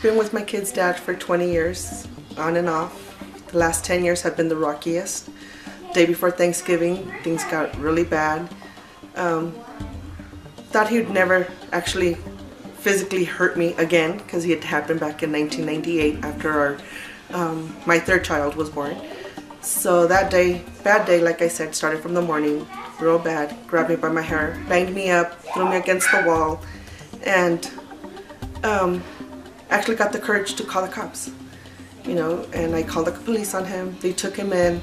been with my kid's dad for 20 years, on and off. The last 10 years have been the rockiest. Day before Thanksgiving, things got really bad. Thought he'd never actually physically hurt me again, because it happened back in 1998 after my third child was born. So that day, bad day, like I said, started from the morning, real bad. Grabbed me by my hair, banged me up, threw me against the wall, and actually got the courage to call the cops. You know, and I called the police on him. They took him in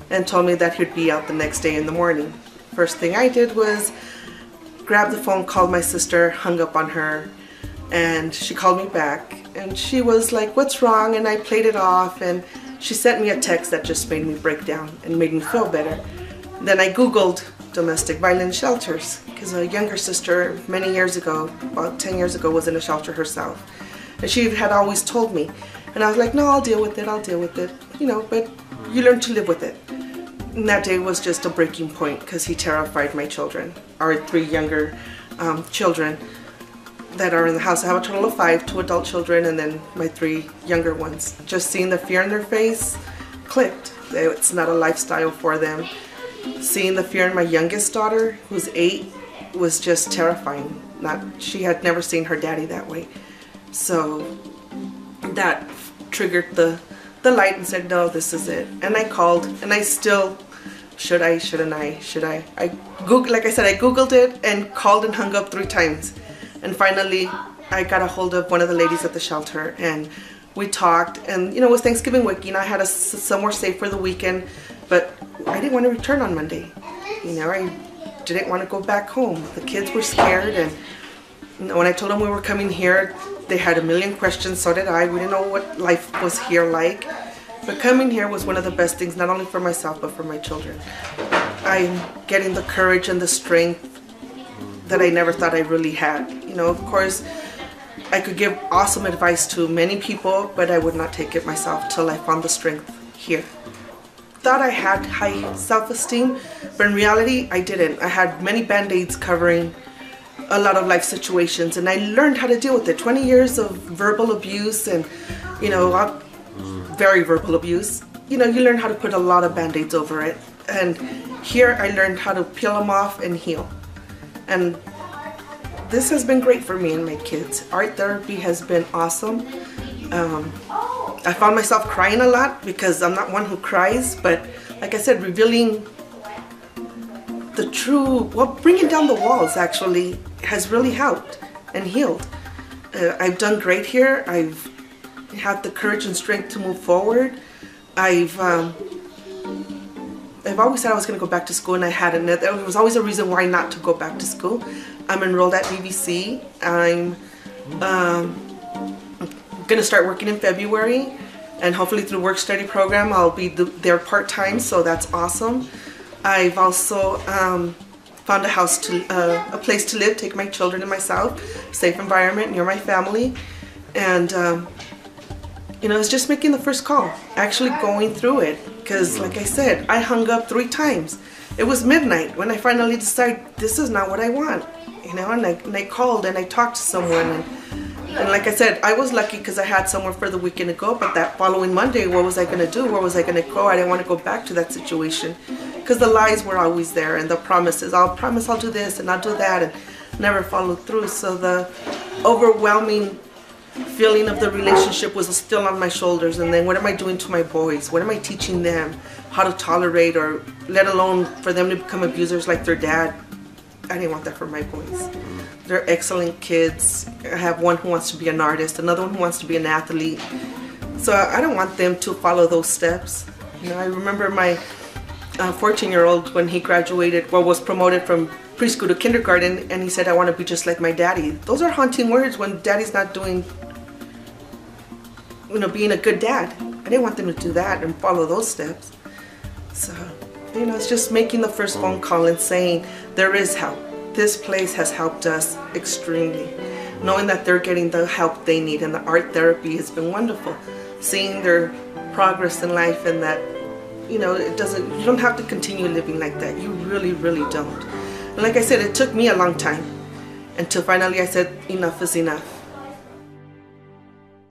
and told me that he'd be out the next day in the morning. First thing I did was grab the phone, called my sister, hung up on her, and she called me back. And she was like, "What's wrong?" And I played it off, and she sent me a text that just made me break down and made me feel better. Then I Googled domestic violence shelters, because a younger sister many years ago, about 10 years ago, was in a shelter herself. And she had always told me. And I was like, "No, I'll deal with it, I'll deal with it." You know, but you learn to live with it. And that day was just a breaking point, because he terrified my children, our 3 younger children that are in the house. I have a total of 5, 2 adult children, and then my 3 younger ones. Just seeing the fear in their face clicked. It's not a lifestyle for them. Seeing the fear in my youngest daughter, who's 8, was just terrifying. She had never seen her daddy that way. So that triggered the light and said, "No, this is it." And I called, and I still, should I, shouldn't I, should I? Like I said, I Googled it and called and hung up 3 times. And finally, I got a hold of one of the ladies at the shelter, and we talked. And you know, it was Thanksgiving week. You know, I had us somewhere safe for the weekend, but I didn't want to return on Monday. You know, I didn't want to go back home. The kids were scared, and you know, when I told them we were coming here, they had a million questions. So did I. We didn't know what life was here like. But coming here was one of the best things, not only for myself, but for my children. I'm getting the courage and the strength that I never thought I really had. You know, of course, I could give awesome advice to many people, but I would not take it myself till I found the strength here. Thought I had high self-esteem, but in reality, I didn't. I had many band-aids covering a lot of life situations, and I learned how to deal with it. 20 years of verbal abuse, and you know, very verbal abuse. You know, you learn how to put a lot of band-aids over it. And here I learned how to peel them off and heal. And this has been great for me and my kids. Art therapy has been awesome. I found myself crying a lot, because I'm not one who cries, but like I said, revealing the true, well, bringing down the walls actually has really helped and healed. I've done great here. I've had the courage and strength to move forward. I've always said I was going to go back to school, and I hadn't. There was always a reason why not to go back to school. I'm enrolled at BBC. I'm going to start working in February, and hopefully through work-study program I'll be there part-time, so that's awesome. I've also found a place to live, take my children and myself, safe environment near my family, and you know, it's just making the first call, actually going through it, because like I said, I hung up 3 times. It was midnight when I finally decided this is not what I want, you know, and I called and I talked to someone, and like I said, I was lucky because I had somewhere for the weekend to go, but that following Monday, what was I going to do? Where was I going to go? I didn't want to go back to that situation, because the lies were always there, and the promises, I'll promise I'll do this and I'll do that, and never followed through. So the overwhelming feeling of the relationship was still on my shoulders. And then what am I doing to my boys? What am I teaching them? How to tolerate, or let alone for them to become abusers like their dad? I didn't want that for my boys. They're excellent kids. I have one who wants to be an artist, another one who wants to be an athlete. So I don't want them to follow those steps. You know, I remember my 14-year-old when he graduated, well, was promoted from preschool to kindergarten, and he said, "I want to be just like my daddy." Those are haunting words when daddy's not doing, you know, being a good dad. I didn't want them to do that and follow those steps. So, you know, it's just making the first phone call and saying there is help. This place has helped us extremely. Knowing that they're getting the help they need, and the art therapy has been wonderful. Seeing their progress in life, and that, you know, you don't have to continue living like that. You really, really don't. And like I said, it took me a long time until finally I said enough is enough.